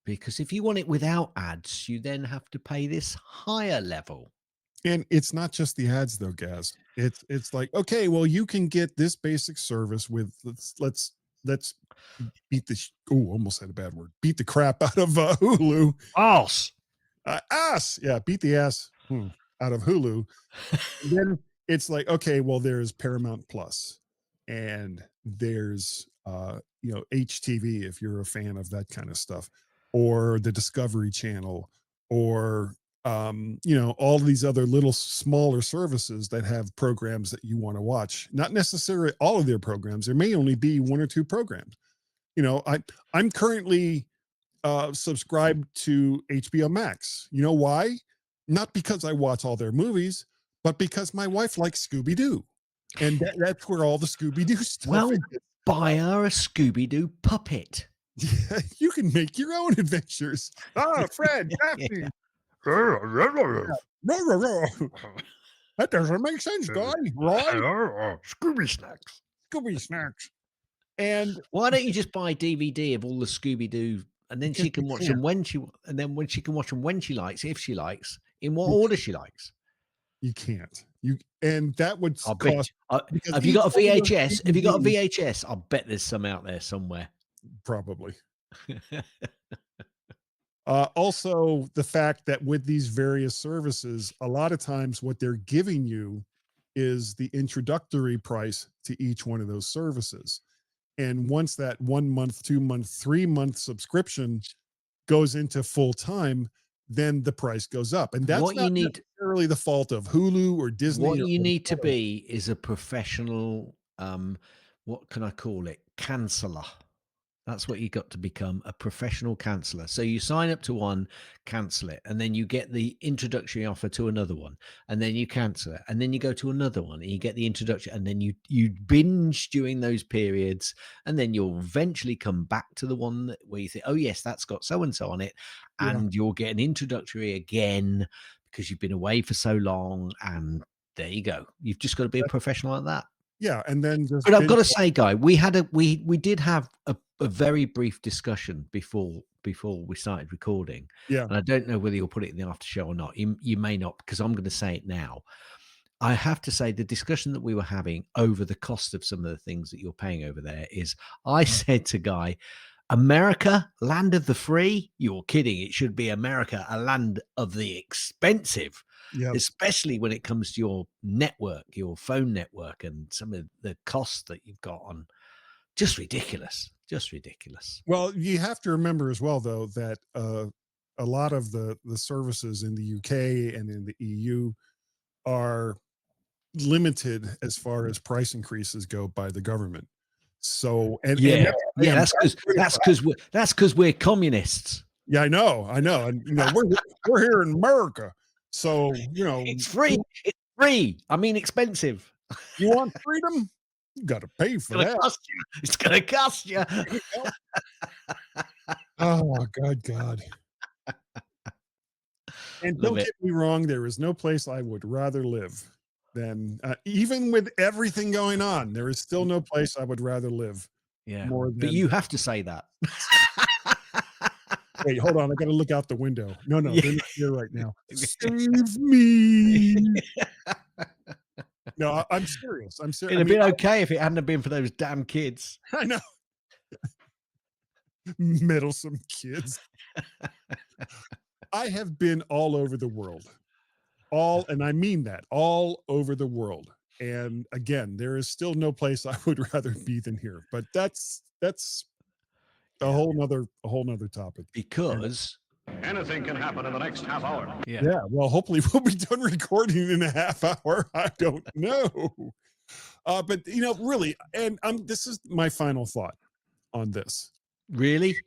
Because if you want it without ads, you then have to pay this higher level. And it's not just the ads though, Gaz. It's like, okay, well, you can get this basic service with let's beat the almost had a bad word. Beat the crap out of Hulu. Arse. Ass. Yeah, beat the ass out of Hulu. And then it's like, okay, well, there's Paramount Plus and there's HTV if you're a fan of that kind of stuff, or the Discovery Channel, or all these other little smaller services that have programs that you want to watch. Not necessarily all of their programs. There may only be one or two programs. I'm currently subscribed to HBO Max. You know why? Not because I watch all their movies, but because my wife likes Scooby-Doo. And that's where all the Scooby-Doo stuff Well, is. buy her a Scooby-Doo puppet. Yeah, you can make your own adventures. Fred, Daphne. That doesn't make sense, guy. Right? Scooby snacks. Scooby snacks. And Why don't you just buy DVD of all the Scooby-Doo, and then she can watch them when she can watch them when she likes, if she likes, in what order she likes. you can't. And that would I'll bet. cost. because Have you got a each one of those VHS? Have you got a DVDs VHS? I'll bet there's some out there somewhere. Probably. Also, the fact that with these various services, a lot of times what they're giving you is the introductory price to each one of those services. And once that 1 month, 2 month, 3 month subscription goes into full time, then the price goes up. And that's What not you need- necessarily the fault of Hulu or Disney. What or you need to whatever. be is a professional. What can I call it? Canceller. That's what you got to become, a professional canceller. So you sign up to one, cancel it, and then you get the introductory offer to another one, and then you cancel it, and then you go to another one, and you get the introduction, and then you binge during those periods, and then you'll eventually come back to the one where you think, oh yes, that's got so and so on it, and you'll get an introductory again because you've been away for so long, and there you go. You've just got to be a professional at that. Yeah, and then just But I've got to say, Guy, we did have a very brief discussion before we started recording. Yeah. And I don't know whether you'll put it in the after show or not. You may not, because I'm going to say it now. I have to say the discussion that we were having over the cost of some of the things that you're paying over there is, I said to Guy, America, land of the free? You're kidding. It should be America, a land of the expensive. Yeah. Especially when it comes to your network, your phone network, and some of the costs that you've got on. Just ridiculous. Well, you have to remember as well, though, that a lot of the services in the UK and in the EU are limited as far as price increases go by the government. So and that's because we're communists. Yeah, I know, and we're here in America, so it's free. It's free. I mean, expensive. You want freedom? You got to pay for that. It's gonna cost you. Oh God. And don't get me wrong, there is no place I would rather live than, even with everything going on, there is still no place I would rather live. Yeah, more than, but you have to say that. Wait, hold on. I got to look out the window. No, they're not here right now. Save me. No, I'm serious. I'm serious. It'd have been okay if it hadn't been for those damn kids. I know. Meddlesome kids. I have been all over the world. And I mean that, all over the world. And again, there is still no place I would rather be than here. But that's a Yeah. whole nother topic. Because Anything can happen in the next half hour. Yeah, well, hopefully we'll be done recording in a half hour. I don't know. But really, and this is my final thought on this. really,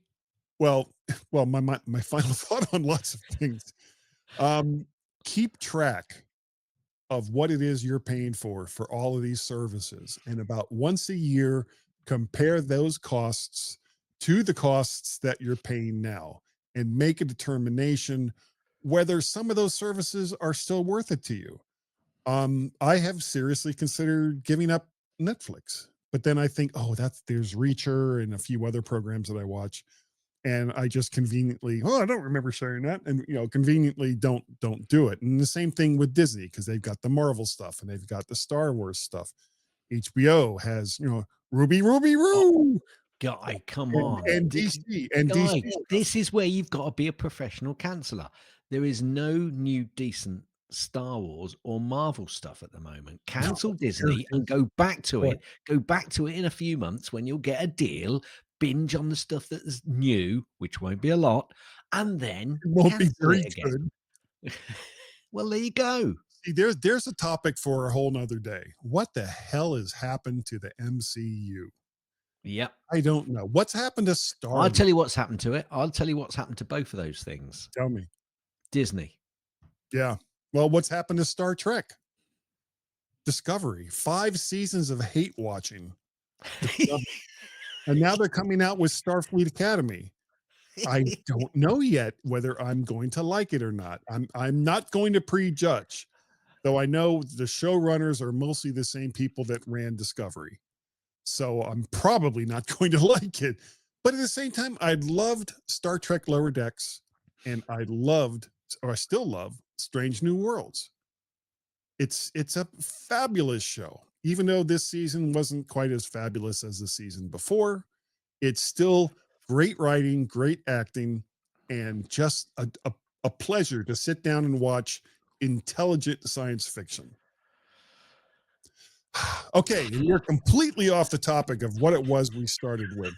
Well, my final thought on lots of things. Keep track of what it is you're paying for all of these services, and about once a year, compare those costs to the costs that you're paying now, and make a determination whether some of those services are still worth it to you. I have seriously considered giving up Netflix, but then I think, oh, there's Reacher and a few other programs that I watch, and I just conveniently, I don't remember sharing that, and conveniently don't do it. And the same thing with Disney, because they've got the Marvel stuff and they've got the Star Wars stuff. HBO has Ruby Roo, guy, come and, on. and DC and Guy, DC. this is where you've got to be a professional canceller. There is no new decent Star Wars or Marvel stuff at the moment. Cancel Disney and go back to it. Go back to it in a few months when you'll get a deal. Binge on the stuff that's new, which won't be a lot, and then It won't be cancel very it again. good. Well, there you go. See, there's a topic for a whole nother day. What the hell has happened to the MCU? Yep. I don't know. What's happened to Star I'll Wars? tell you what's happened to it. I'll tell you what's happened to both of those things. Tell me. Disney. Yeah. Well, what's happened to Star Trek? Discovery. 5 seasons of hate watching. And now they're coming out with Starfleet Academy. I don't know yet whether I'm going to like it or not. I'm not going to prejudge, though I know the showrunners are mostly the same people that ran Discovery. So I'm probably not going to like it. But at the same time, I loved Star Trek Lower Decks, and I still love Strange New Worlds. It's a fabulous show. Even though this season wasn't quite as fabulous as the season before, it's still great writing, great acting, and just a pleasure to sit down and watch intelligent science fiction. Okay, we're completely off the topic of what it was we started with.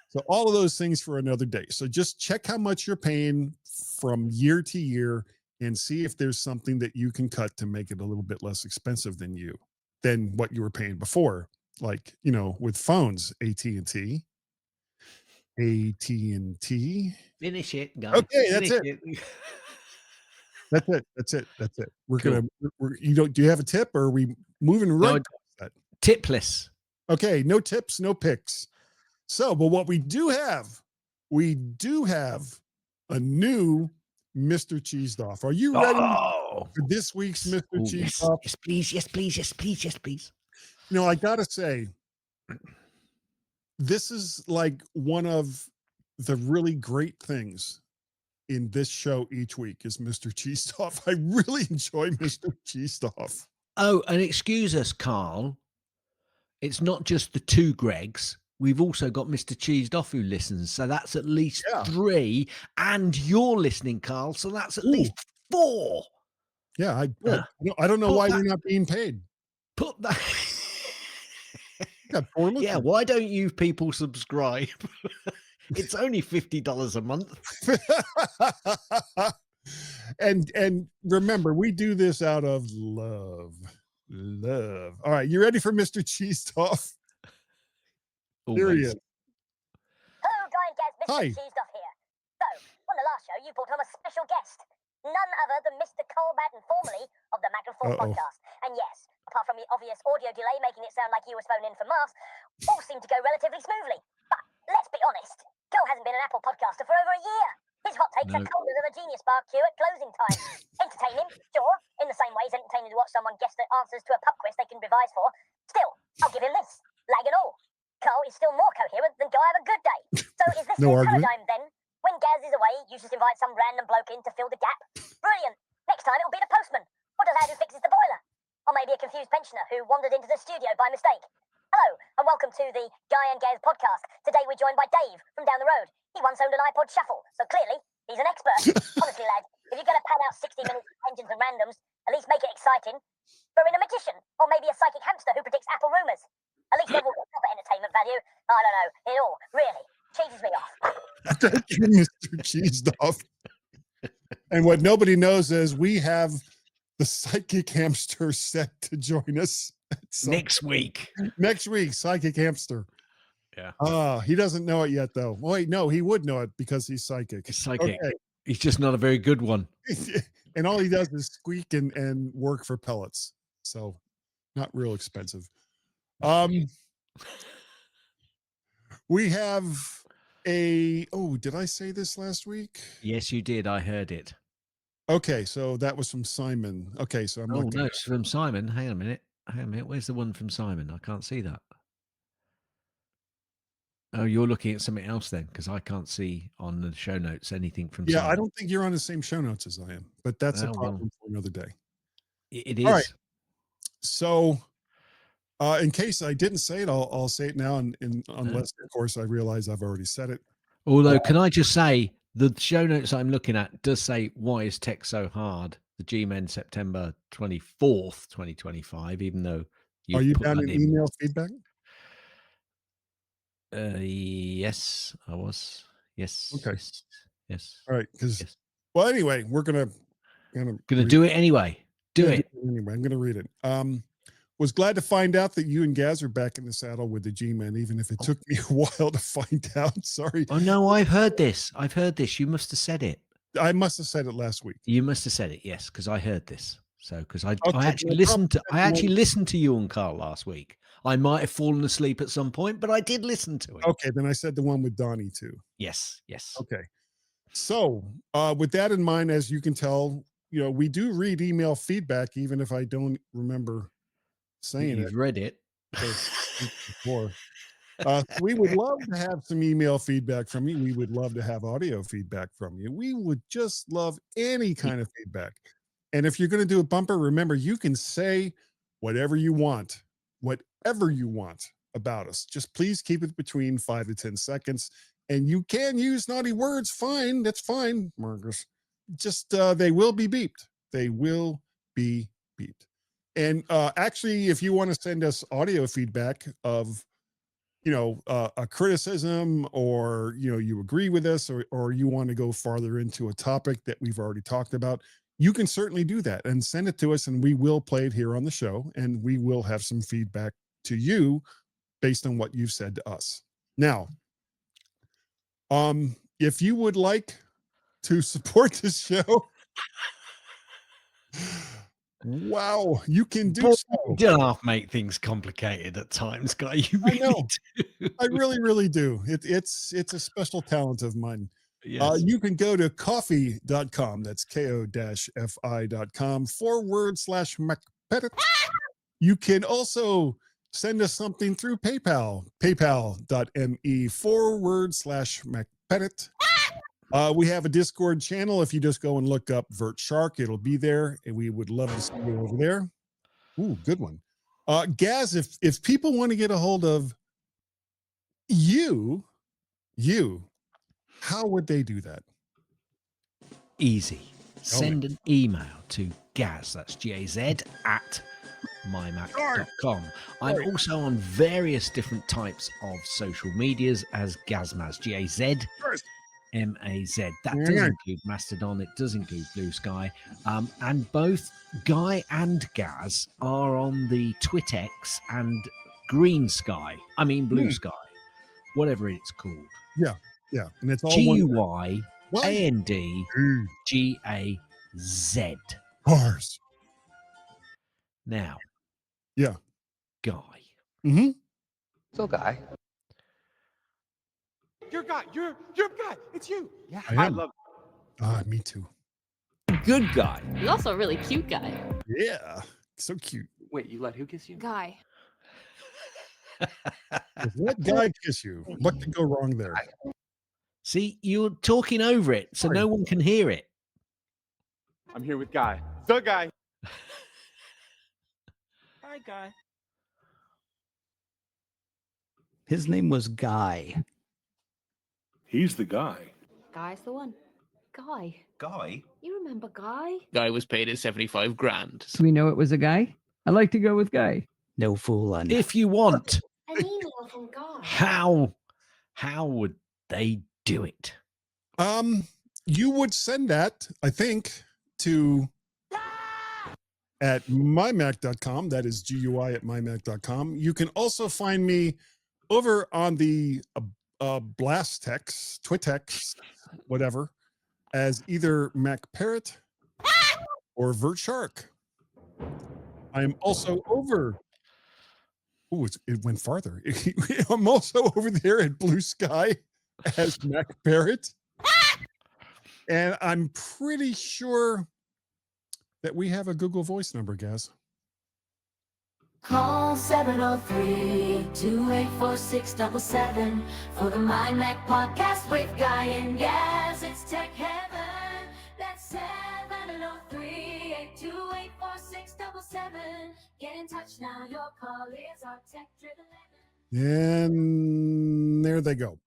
So all of those things for another day. So just check how much you're paying from year to year and see if there's something that you can cut to make it a little bit less expensive than what you were paying before. Like, with phones, AT&T. Finish it, guys. Okay, that's it. That's it. We're Cool. do you have a tip, or are we moving right past that? Tipless. Okay, no tips, no picks. So, but what we do have a new Mr. Cheesed Off. Are you ready for this week's Mr. Cheesed Off? Yes, please. Yes, please. Yes, please. Yes, please. I gotta say, this is like one of the really great things in this show each week is Mr. Cheesed Off. I really enjoy Mr. Cheesed Off. Oh, and excuse us, Carl. It's not just the 2 Gregs. We've also got Mr. Cheesed Off who listens. So that's at least 3. And you're listening, Carl. So that's at least 4. Yeah, I don't know why we're not being paid. Put that. Got 4 listeners. Yeah, why don't you people subscribe? It's only $50 a month. And remember, we do this out of love. All right, you ready for Mr. Cheesed Off? Here he is. Hello, Guy and Gaz, Mr. Hi. Cheesed Off here. So, on the last show, you brought home a special guest. None other than Mr. Cole Batten, formerly of the MacParrot podcast. And yes, apart from the obvious audio delay making it sound like he was phoned in from Mars, all seemed to go relatively smoothly. But let's be honest, Cole hasn't been an Apple podcaster for over a year. His hot takes are colder than a Genius Bar queue at closing time. Entertaining, sure, in the same way it's entertaining to watch someone guess the answers to a pub quiz they can revise for. Still, I'll give him this, lag and all. Cole is still more coherent than Guy of a good day. So is this No his argument. paradigm then? When Gaz is away, you just invite some random bloke in to fill the gap? Brilliant. Next time it'll be the postman, or the lad who fixes the boiler, or maybe a confused pensioner who wandered into the studio by mistake. Hello, and welcome to the Guy and Gaz podcast. Today we're joined by Dave from down the road. He once owned an iPod Shuffle, so clearly He's an expert. Honestly, lad, if you're going to pad out 60 minutes of engines and randoms, at least make it exciting. Throw in a magician, or maybe a psychic hamster who predicts Apple rumours. At least then we'll get proper entertainment value. I don't know. It all really cheeses me off. Thank you, Mr. Cheesed Off. And what nobody knows is we have the psychic hamster set to join us Next week. Next week, psychic hamster. Yeah. He doesn't know it yet, though. Wait, no, he would know it because he's psychic. He's psychic. Okay. He's just not a very good one. And all he does is squeak and work for pellets. So not real expensive. We have did I say this last week? Yes, you did. I heard it. Okay, so that was from Simon. Okay, so I'm Oh, looking. no, it's from Simon. Hang on a minute. Where's the one from Simon? I can't see that. Oh, you're looking at something else then, because I can't see on the show notes anything from Yeah, Simon. I don't think you're on the same show notes as I am, but that's a Oh, problem well. for another day. It is. All right. So, in case I didn't say it, I'll say it now, and unless, of course, I realize I've already said it. Although, can I just say, the show notes I'm looking at does say, why is tech so hard? The Gmen September 24th, 2025, even though Are you put down that in in. email feedback? Yes, I was. Yes. Okay. Yes. All right. Because, Yes. well, anyway, we're gonna Do it anyway. Do it. Anyway, I'm gonna read it. Was glad to find out that you and Gaz are back in the saddle with the G-Men, even if it took me a while to find out. Sorry. Oh no, I've heard this. You must have said it. I must have said it last week. You must have said it, yes, because I heard this. So because I Okay, actually no listened to problem. listened to you and Carl last week. I might have fallen asleep at some point, but I did listen to it. Okay, then I said the one with Donnie too. Yes. Okay. So, with that in mind, as you can tell, we do read email feedback, even if I don't remember saying You've it read it. before. We would love to have some email feedback from you. We would love to have audio feedback from you. We would just love any kind of feedback. And if you're going to do a bumper, remember, you can say whatever you want about us. Just please keep it between 5 to 10 seconds. And you can use naughty words. Fine. That's fine, Marcus. Just they will be beeped. They will be beeped. And actually, if you want to send us audio feedback of, a criticism, or, you agree with us, or you want to go farther into a topic that we've already talked about, you can certainly do that and send it to us, and we will play it here on the show, and we will have some feedback to you based on what you've said to us. Now, if you would like to support this show, wow, you can do so. You make things complicated at times, guy. You really I know. do. I really, really do. It's a special talent of mine. Yes. You can go to coffee.com. That's ko-fi.com /MacParrot. You can also send us something through PayPal, paypal.me /MacParrot. We have a Discord channel. If you just go and look up Vert Shark, it'll be there, and we would love to see you over there. Ooh, good one. Gaz, if people want to get a hold of you, how would they do that? Easy. Send an email to Gaz, that's Gaz, at mymac.com. I'm also on various different types of social medias as GazMaz, GazMaz. That does include Mastadon, it does include BlueSky. And both Guy and Gaz are on the TwitX and BlueSky, whatever it's called. Yeah. And it's all GYANDGAZ. Bars. Now. Yeah. Guy. Mm-hmm. So, Guy. You're Guy. You're Guy. It's you. Yeah. I love Me too. Good guy. You're also a really cute guy. Yeah. So cute. Wait, you let who kiss you? Guy. What guy kiss you? What could go wrong there? See, you're talking over it, so no one can hear it. I'm here with Guy. The Guy. Hi, Guy. His name was Guy. He's the guy. Guy's the one. Guy. Guy? You remember Guy? Guy was paid his 75 grand. Do we know it was a guy? I like to go with Guy. No fooling. If you want, An email from Guy. how would they do it? You would send that, I think, to at mymac.com. That is GUI at mymac.com. You can also find me over on the Blast Text, Twitex, whatever, as either MacParrot or VertShark. I am also over. Oh, it went farther. I'm also over there at BlueSky as MacParrot. And I'm pretty sure that we have a Google Voice number, Gaz. Call 703-284-677 for the My Mac podcast with Guy and Gaz. It's Tech Heaven. That's 703-828-4677. Get in touch now. Your call is our tech-driven legend. And there they go.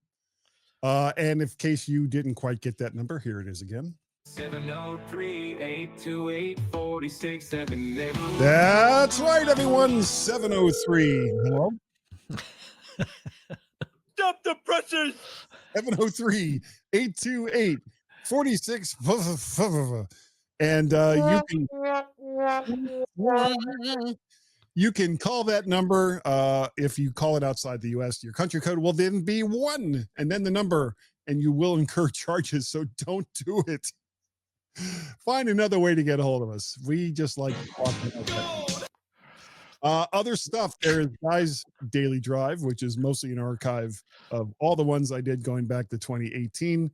And in case you didn't quite get that number, here it is again. 703-828-4677. That's right, everyone. 703. Hello? Stop the presses. 703-828-46. And you can call that number. If you call it outside the US, your country code will then be 1 and then the number, and you will incur charges. So don't do it. Find another way to get a hold of us. We just like talking about that. Other stuff, there is Guy's Daily Drive, which is mostly an archive of all the ones I did going back to 2018,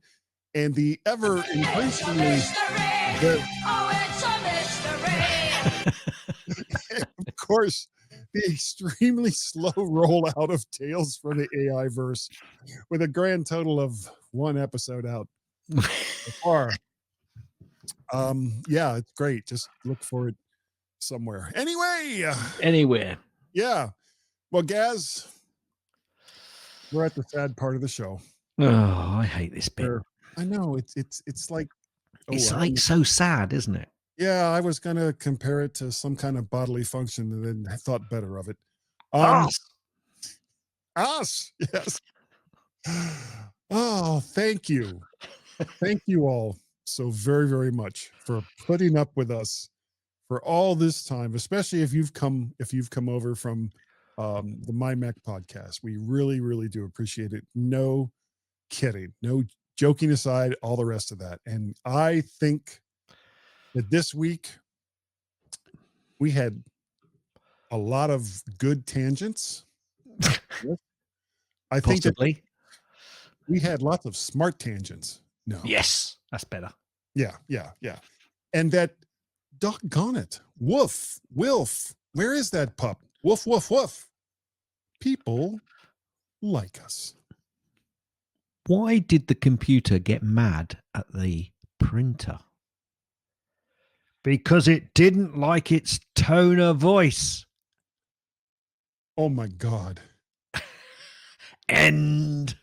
and the ever increasingly of course, the extremely slow rollout of Tales from the AI verse, with a grand total of 1 episode out so far. Yeah, it's great. Just look for it somewhere. Anywhere. Yeah. Well, Gaz, we're at the sad part of the show. Oh, I hate this bit. I know it's like It's like so sad, isn't it? Yeah, I was gonna compare it to some kind of bodily function, and then I thought better of it. Us, yes. Oh, thank you all so very, very much for putting up with us for all this time, especially if you've come over from the My Mac podcast. We really, really do appreciate it. No kidding, no joking aside, all the rest of that. And I think that this week we had a lot of good tangents. I think that we had lots of smart tangents. No. Yes, that's better. Yeah. And that, doggone it, woof, Wilf, where is that pup? Woof, woof, woof. People like us. Why did the computer get mad at the printer? Because it didn't like its tone of voice. Oh my God. End.